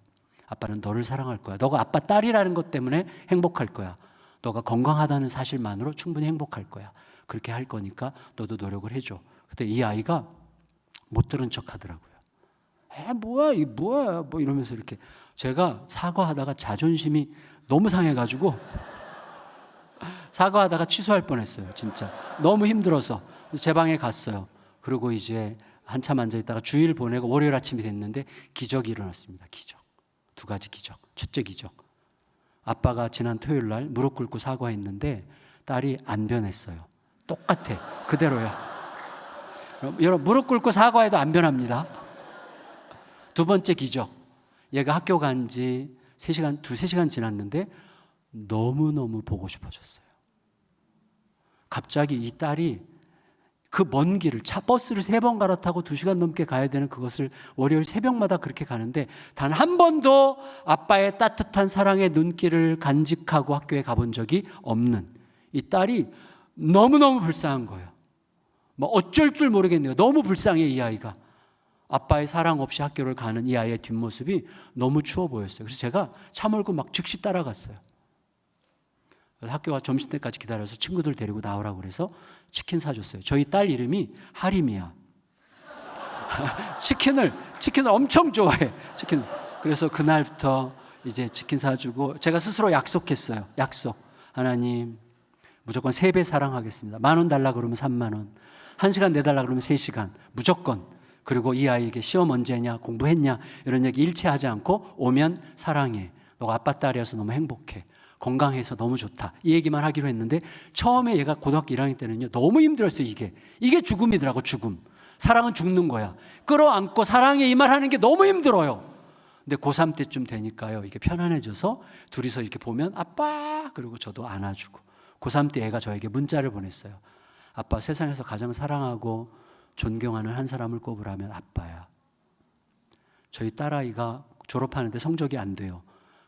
아빠는 너를 사랑할 거야. 너가 아빠 딸이라는 것 때문에 행복할 거야. 너가 건강하다는 사실만으로 충분히 행복할 거야. 그렇게 할 거니까 너도 노력을 해줘. 그때 이 아이가 못 들은 척 하더라고요. 뭐야, 이 뭐야, 뭐 이러면서 이렇게 제가 사과하다가 자존심이 너무 상해가지고 사과하다가 취소할 뻔했어요. 진짜 너무 힘들어서 제 방에 갔어요. 그리고 이제 한참 앉아있다가 주일 보내고 월요일 아침이 됐는데 기적이 일어났습니다. 기적. 두 가지 기적. 첫째 기적. 아빠가 지난 토요일 날 무릎 꿇고 사과했는데 딸이 안 변했어요. 똑같아. 그대로야. 여러분, 무릎 꿇고 사과해도 안 변합니다. 두 번째 기적. 얘가 학교 간 지 3시간, 2-3시간 지났는데 너무너무 보고 싶어졌어요. 갑자기 이 딸이 그 먼 길을 버스를 3번 갈아타고 2시간 넘게 가야 되는 그것을 월요일 새벽마다 그렇게 가는데 단 한 번도 아빠의 따뜻한 사랑의 눈길을 간직하고 학교에 가본 적이 없는 이 딸이 너무너무 불쌍한 거예요. 뭐 어쩔 줄 모르겠네요. 너무 불쌍해, 이 아이가. 아빠의 사랑 없이 학교를 가는 이 아이의 뒷모습이 너무 추워 보였어요. 그래서 제가 차몰고 막 즉시 따라갔어요. 그래서 학교가 점심때까지 기다려서 친구들 데리고 나오라고 그래서 치킨 사줬어요. 저희 딸 이름이 하림이야. 치킨을 엄청 좋아해. 치킨. 그래서 그날부터 이제 치킨 사주고 제가 스스로 약속했어요. 약속. 하나님, 무조건 3배 사랑하겠습니다. 10,000원 달라 그러면 30,000원. 1시간 내달라 그러면 3시간. 무조건. 그리고 이 아이에게 시험 언제냐, 공부했냐 이런 얘기 일치하지 않고 오면 사랑해. 너가 아빠 딸이어서 너무 행복해. 건강해서 너무 좋다. 이 얘기만 하기로 했는데 처음에 얘가 고등학교 1학년 때는요. 너무 힘들었어요. 이게 죽음이더라고. 죽음. 사랑은 죽는 거야. 끌어안고 사랑해 이 말 하는 게 너무 힘들어요. 근데 고3 때쯤 되니까요. 이게 편안해져서 둘이서 이렇게 보면 아빠 그리고 저도 안아주고 고3 때 애가 저에게 문자를 보냈어요. 아빠, 세상에서 가장 사랑하고 존경하는 한 사람을 꼽으라면 아빠야. 저희 딸아이가 졸업하는데 성적이 안 돼요.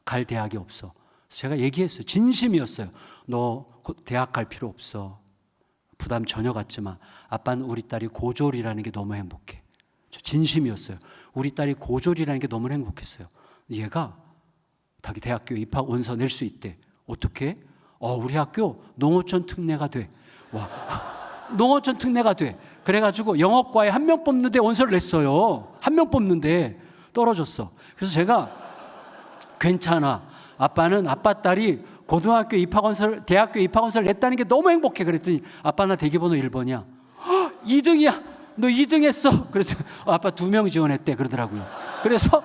갈 대학이 없어. 제가 얘기했어요. 진심이었어요. 너 대학 갈 필요 없어. 부담 전혀 갖지 마. 아빠는 우리 딸이 고졸이라는 게 너무 행복해. 저 진심이었어요. 우리 딸이 고졸이라는 게 너무 행복했어요. 얘가 자기 대학교 입학 원서 낼 수 있대. 어떻게? 우리 학교 농어촌 특례가 돼. 와, 농어촌 특례가 돼. 그래가지고 영어과에 1명 뽑는데 원서를 냈어요. 1명 뽑는데 떨어졌어. 그래서 제가 괜찮아. 아빠는 아빠 딸이 고등학교 입학원서를, 대학교 입학원서를 냈다는 게 너무 행복해. 그랬더니 아빠 나 대기번호 1번이야. 2등이야. 너 2등 했어. 그래서 아빠 2명 지원했대. 그러더라고요. 그래서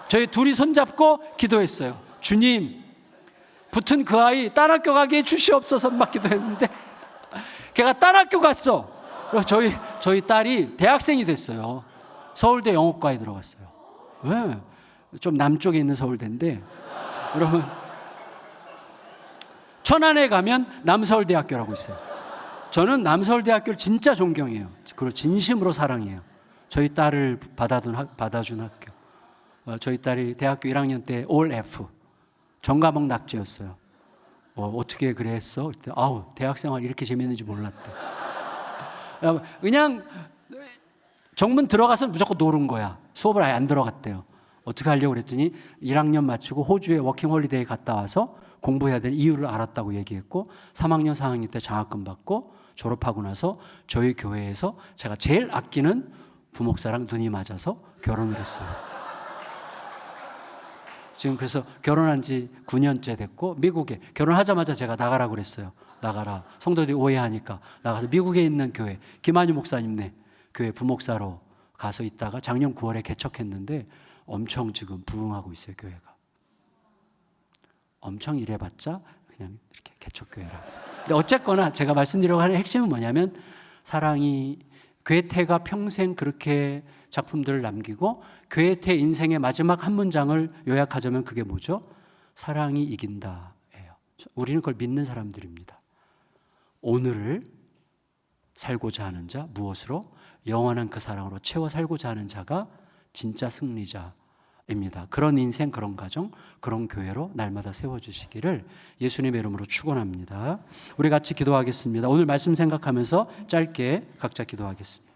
저희 둘이 손잡고 기도했어요. 주님, 붙은 그 아이 딴 학교 가게 주시옵소서 막 기도했는데 걔가 딴 학교 갔어. 그래서 저희 딸이 대학생이 됐어요. 서울대 영어과에 들어갔어요. 왜? 좀 남쪽에 있는 서울대인데, 여러분, 천안에 가면 남서울대학교라고 있어요. 저는 남서울대학교를 진짜 존경해요. 그리고 진심으로 사랑해요. 저희 딸을 받아준 학교. 저희 딸이 대학교 1학년 때 올 F, 전과목 낙제였어요. 어떻게 그랬어? 아우, 대학생활 이렇게 재밌는지 몰랐대. 그냥 정문 들어가서 무조건 노는 거야. 수업을 아예 안 들어갔대요. 어떻게 하려고 그랬더니 1학년 마치고 호주에 워킹홀리데이 갔다 와서 공부해야 될 이유를 알았다고 얘기했고, 3학년, 4학년 때 장학금 받고 졸업하고 나서 저희 교회에서 제가 제일 아끼는 부목사랑 눈이 맞아서 결혼을 했어요. 지금 그래서 결혼한 지 9년째 됐고, 미국에 결혼하자마자 제가 나가라고 그랬어요. 나가라. 성도들이 오해하니까 나가서 미국에 있는 교회, 김한유 목사님네 교회 부목사로 가서 있다가 작년 9월에 개척했는데 엄청 지금 부흥하고 있어요, 교회가. 엄청 일해봤자 그냥 이렇게 개척교회라. 근데 어쨌거나 제가 말씀드리려고 하는 핵심은 뭐냐면, 사랑이, 괴테가 평생 그렇게 작품들을 남기고, 괴테 인생의 마지막 한 문장을 요약하자면 그게 뭐죠? 사랑이 이긴다예요. 우리는 그걸 믿는 사람들입니다. 오늘을 살고자 하는 자, 무엇으로? 영원한 그 사랑으로 채워 살고자 하는 자가 진짜 승리자입니다. 그런 인생, 그런 가정, 그런 교회로 날마다 세워주시기를 예수님의 이름으로 축원합니다. 우리 같이 기도하겠습니다. 오늘 말씀 생각하면서 짧게 각자 기도하겠습니다.